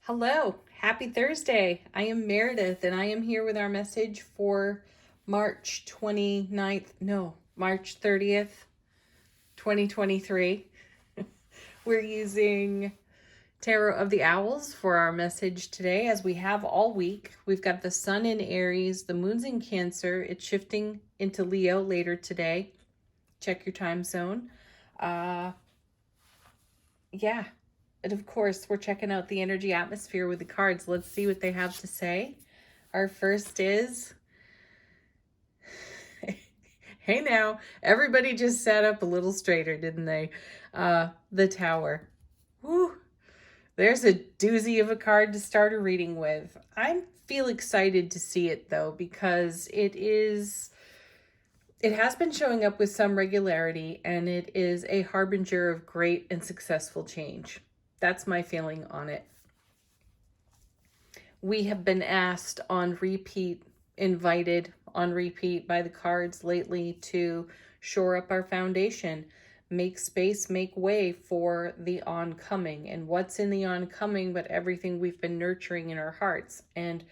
Hello, happy Thursday. I am Meredith and I am here with our message for March 29th, no, March 30th, 2023. We're using Tarot of the Owls for our message today, as we have all week. We've got the sun in Aries, the moon's in Cancer. It's shifting into Leo later today. Check your time zone. Yeah. And of course, we're checking out the energy atmosphere with the cards. Let's see what they have to say. Our first is, hey now, everybody just sat up a little straighter, didn't they? The Tower. Woo. There's a doozy of a card to start a reading with. I feel excited to see it though, because it has been showing up with some regularity, and it is a harbinger of great and successful change. That's my feeling on it. We have been asked on repeat, invited on repeat by the cards lately to shore up our foundation, make space, make way for the oncoming. And what's in the oncoming but everything we've been nurturing in our hearts? And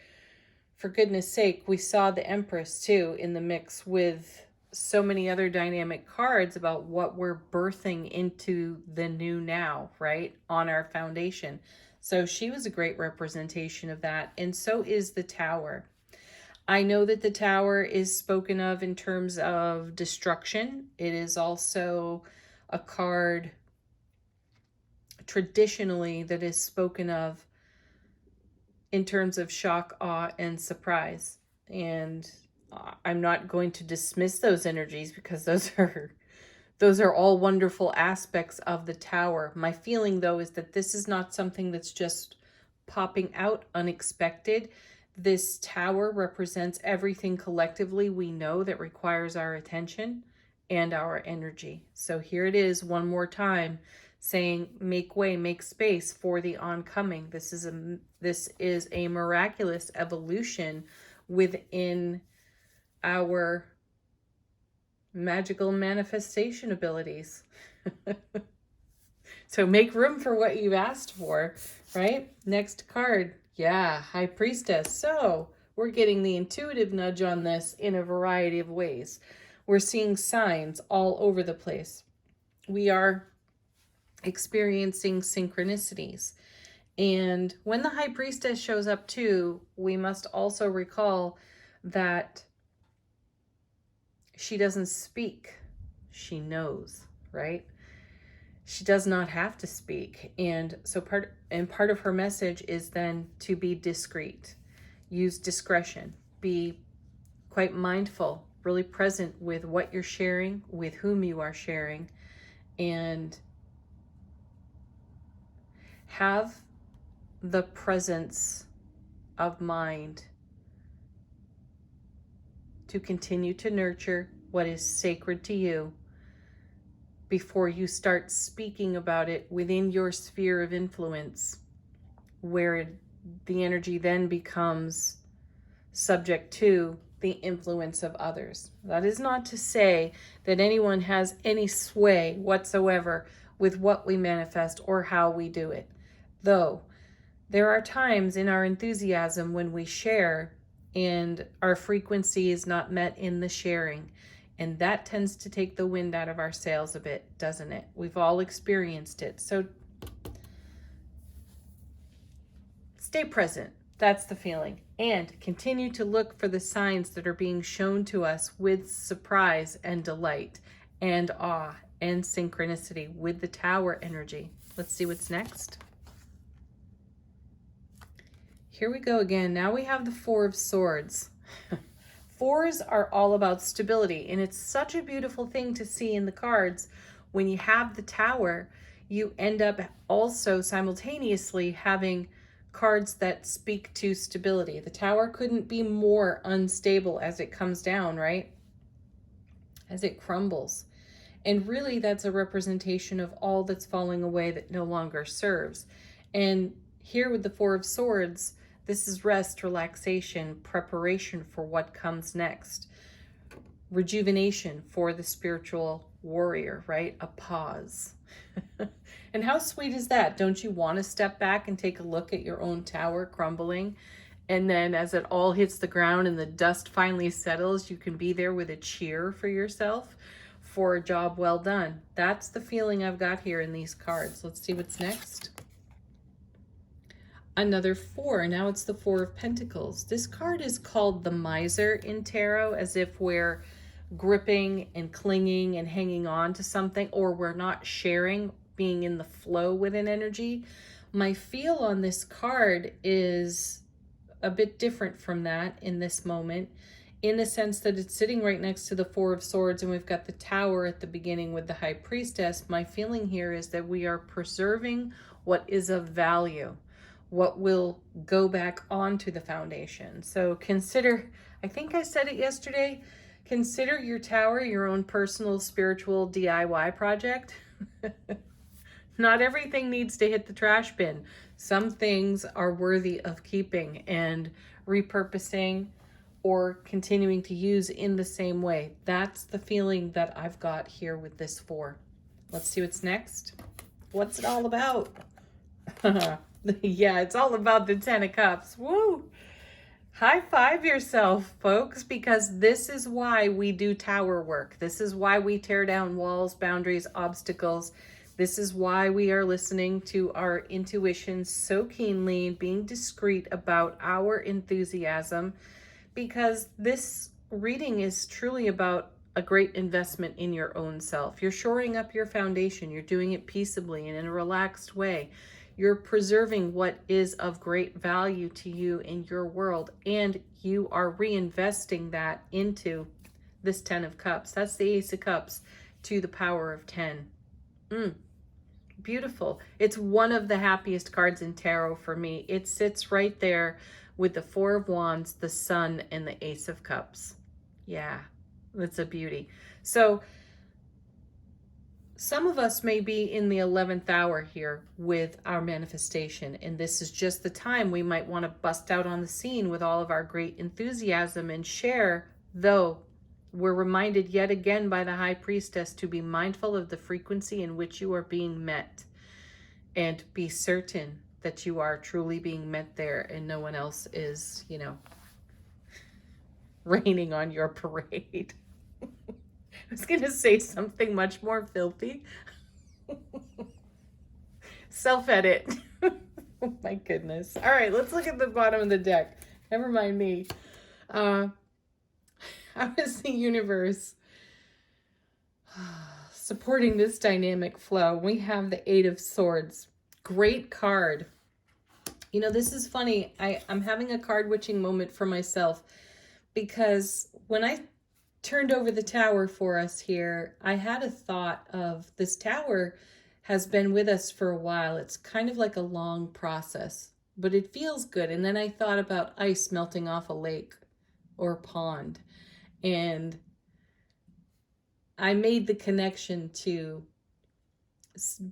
for goodness sake, we saw the Empress too in the mix with so many other dynamic cards about what we're birthing into the new now, right? On our foundation. So she was a great representation of that. And so is the Tower. I know that the Tower is spoken of in terms of destruction. It is also a card traditionally that is spoken of in terms of shock, awe, and surprise. And I'm not going to dismiss those energies, because those are all wonderful aspects of the Tower. My feeling though is that this is not something that's just popping out unexpected. This Tower represents everything collectively we know that requires our attention and our energy. So here it is one more time, saying make way, make space for the oncoming. This is a miraculous evolution within our magical manifestation abilities. So make room for what you've asked for, right? Next card. Yeah, High Priestess. So we're getting the intuitive nudge on this in a variety of ways. We're seeing signs all over the place. We are experiencing synchronicities. And when the High Priestess shows up too, we must also recall that she doesn't speak, she knows, right? She does not have to speak. And so part of her message is then to be discreet, use discretion, be quite mindful, really present with what you're sharing, with whom you are sharing, and have the presence of mind to continue to nurture what is sacred to you before you start speaking about it within your sphere of influence, where the energy then becomes subject to the influence of others. That is not to say that anyone has any sway whatsoever with what we manifest or how we do it. Though there are times in our enthusiasm when we share and our frequency is not met in the sharing. And that tends to take the wind out of our sails a bit, doesn't it? We've all experienced it. So stay present. That's the feeling. And continue to look for the signs that are being shown to us with surprise and delight and awe and synchronicity with the Tower energy. Let's see what's next. Here we go again. Now we have the Four of Swords. Fours are all about stability, and it's such a beautiful thing to see in the cards. When you have the Tower, you end up also simultaneously having cards that speak to stability. The Tower couldn't be more unstable as it comes down, right? As it crumbles. And really, that's a representation of all that's falling away that no longer serves. And here with the Four of Swords, this is rest, relaxation, preparation for what comes next. Rejuvenation for the spiritual warrior, right? A pause. And how sweet is that? Don't you want to step back and take a look at your own tower crumbling? And then as it all hits the ground and the dust finally settles, you can be there with a cheer for yourself for a job well done. That's the feeling I've got here in these cards. Let's see what's next. Another 4. Now it's the 4 of Pentacles. This card is called the Miser in Tarot, as if we're gripping and clinging and hanging on to something, or we're not sharing, being in the flow with an energy. My feel on this card is a bit different from that in this moment, in the sense that it's sitting right next to the 4 of Swords, and we've got the Tower at the beginning with the High Priestess. My feeling here is that we are preserving what is of value, what will go back onto the foundation. So consider, I think I said it yesterday, consider your tower your own personal spiritual DIY project. Not everything needs to hit the trash bin. Some things are worthy of keeping and repurposing or continuing to use in the same way. That's the feeling that I've got here with this 4. Let's see what's next. What's it all about? Yeah, it's all about the 10 of Cups. Woo! High five yourself, folks, because this is why we do tower work. This is why we tear down walls, boundaries, obstacles. This is why we are listening to our intuition so keenly and being discreet about our enthusiasm, because this reading is truly about a great investment in your own self. You're shoring up your foundation. You're doing it peaceably and in a relaxed way. You're preserving what is of great value to you in your world, and you are reinvesting that into this 10 of Cups. That's the Ace of Cups to the power of 10. Beautiful. It's one of the happiest cards in tarot for me. It sits right there with the 4 of Wands, the Sun, and the Ace of Cups. Yeah, that's a beauty. So some of us may be in the 11th hour here with our manifestation, and this is just the time we might want to bust out on the scene with all of our great enthusiasm and share, though we're reminded yet again by the High Priestess to be mindful of the frequency in which you are being met, and be certain that you are truly being met there and no one else is, raining on your parade. I was going to say something much more filthy. Self-edit. Oh my goodness. All right, let's look at the bottom of the deck. Never mind me. How is the universe supporting this dynamic flow? We have the 8 of Swords. Great card. This is funny. I'm having a card witching moment for myself, because when I turned over the tower for us here, I had a thought of this tower has been with us for a while. It's kind of like a long process, but it feels good. And then I thought about ice melting off a lake or pond, and I made the connection to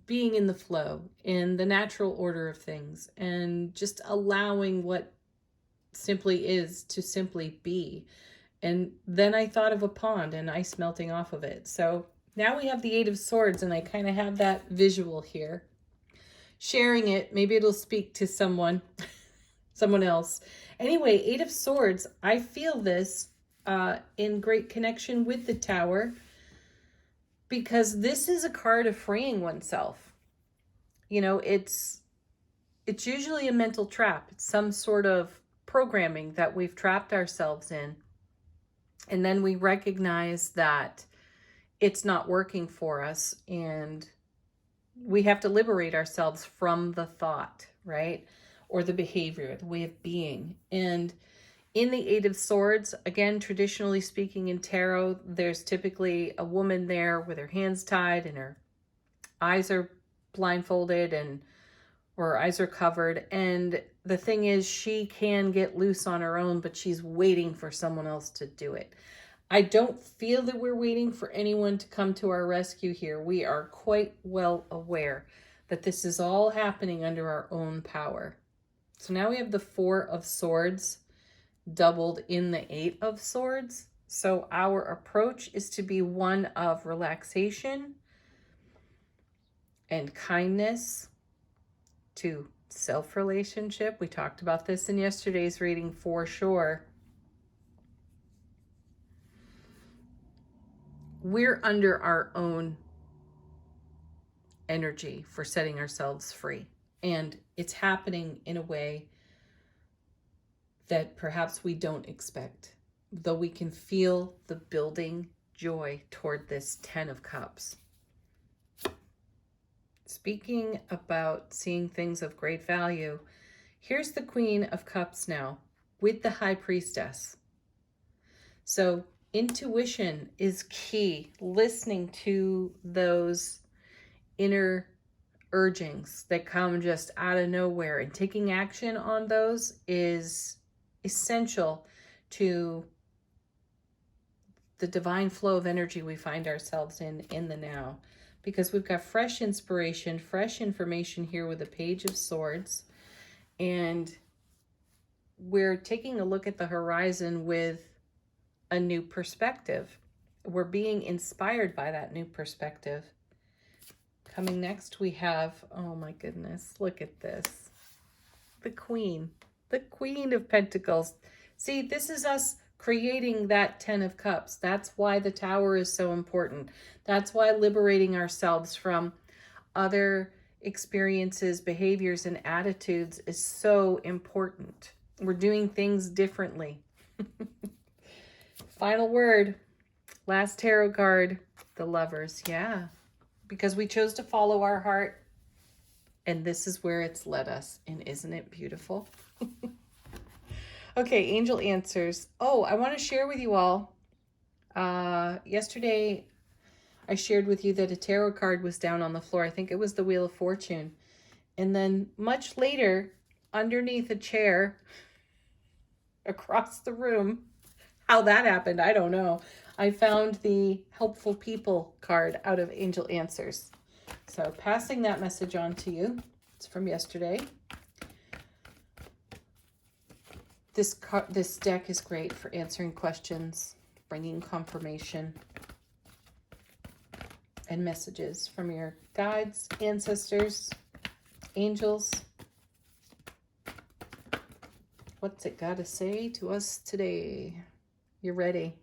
being in the flow, in the natural order of things, and just allowing what simply is to simply be. And then I thought of a pond and ice melting off of it. So now we have the 8 of Swords, and I kind of have that visual here. Sharing it, maybe it'll speak to someone else. Anyway, 8 of Swords, I feel this in great connection with the Tower, because this is a card of freeing oneself. It's usually a mental trap. It's some sort of programming that we've trapped ourselves in. And then we recognize that it's not working for us, and we have to liberate ourselves from the thought, right? Or the behavior, the way of being. And in the 8 of Swords, again, traditionally speaking in tarot, there's typically a woman there with her hands tied and her eyes are blindfolded, or her eyes are covered. And the thing is, she can get loose on her own, but she's waiting for someone else to do it. I don't feel that we're waiting for anyone to come to our rescue here. We are quite well aware that this is all happening under our own power. So now we have the 4 of Swords doubled in the 8 of Swords. So our approach is to be one of relaxation and kindness to self-relationship. We talked about this in yesterday's reading for sure. We're under our own energy for setting ourselves free. And it's happening in a way that perhaps we don't expect, though we can feel the building joy toward this 10 of Cups. Speaking about seeing things of great value, here's the Queen of Cups now with the High Priestess. So intuition is key. Listening to those inner urgings that come just out of nowhere and taking action on those is essential to the divine flow of energy we find ourselves in the now, because we've got fresh inspiration, fresh information here with the Page of Swords, and we're taking a look at the horizon with a new perspective. We're being inspired by that new perspective. Coming next, we have, oh my goodness, look at this. The Queen of Pentacles. See, this is us creating that 10 of Cups. That's why the Tower is so important. That's why liberating ourselves from other experiences, behaviors, and attitudes is so important. We're doing things differently. Final word, last tarot card, the Lovers. Yeah, because we chose to follow our heart, and this is where it's led us. And isn't it beautiful? Okay, angel answers. Oh, I want to share with you all. Yesterday, I shared with you that a tarot card was down on the floor. I think it was the Wheel of Fortune. And then much later, underneath a chair across the room, how that happened, I don't know, I found the Helpful People card out of Angel Answers. So passing that message on to you. It's from yesterday. This deck is great for answering questions, bringing confirmation, and messages from your guides, ancestors, angels. What's it got to say to us today? You're ready.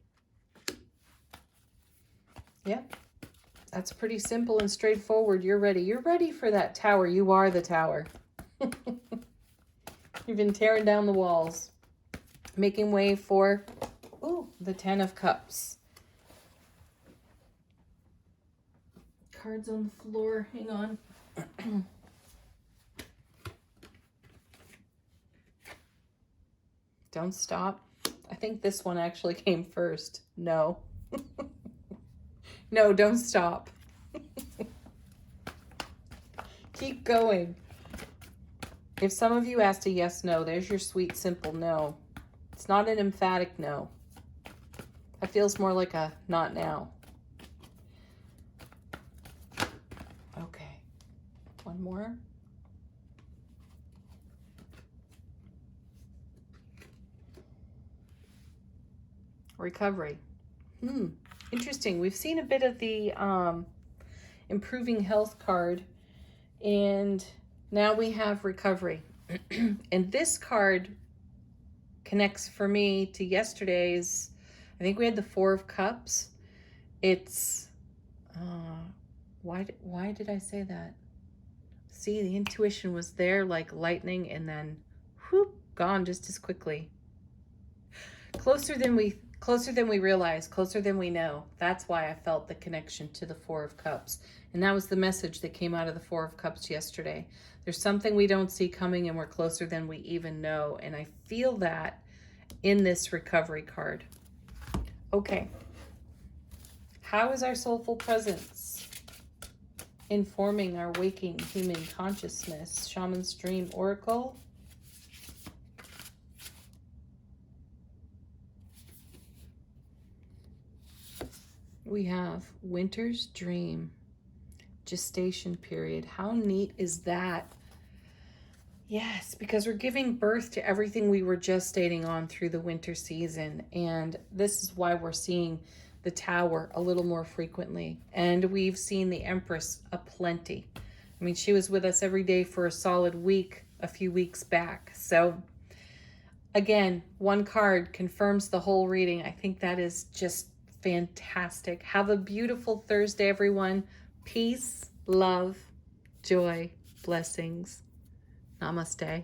Yep. That's pretty simple and straightforward. You're ready. You're ready for that tower. You are the tower. You've been tearing down the walls, making way for, the 10 of Cups. Cards on the floor. Hang on. Don't stop. I think this one actually came first. No. No, don't stop. Keep going. If some of you asked a yes, no, there's your sweet, simple no. It's not an emphatic no. That feels more like a not now. Okay. One more. Recovery. Interesting. We've seen a bit of the improving health card, and now we have recovery. And this card connects for me to yesterday's. I think we had the 4 of Cups. It's why did I say that? See, the intuition was there like lightning, and then whoop, gone just as quickly. Closer than we realize, closer than we know. That's why I felt the connection to the 4 of Cups. And that was the message that came out of the 4 of Cups yesterday. There's something we don't see coming, and we're closer than we even know. And I feel that in this recovery card. Okay. How is our soulful presence informing our waking human consciousness? Shaman's Dream Oracle. We have Winter's Dream, gestation period. How neat is that? Yes, because we're giving birth to everything we were gestating on through the winter season. And this is why we're seeing the tower a little more frequently. And we've seen the Empress aplenty. I mean, she was with us every day for a solid week a few weeks back. So, again, one card confirms the whole reading. I think that is just fantastic. Have a beautiful Thursday, everyone. Peace, love, joy, blessings. Namaste.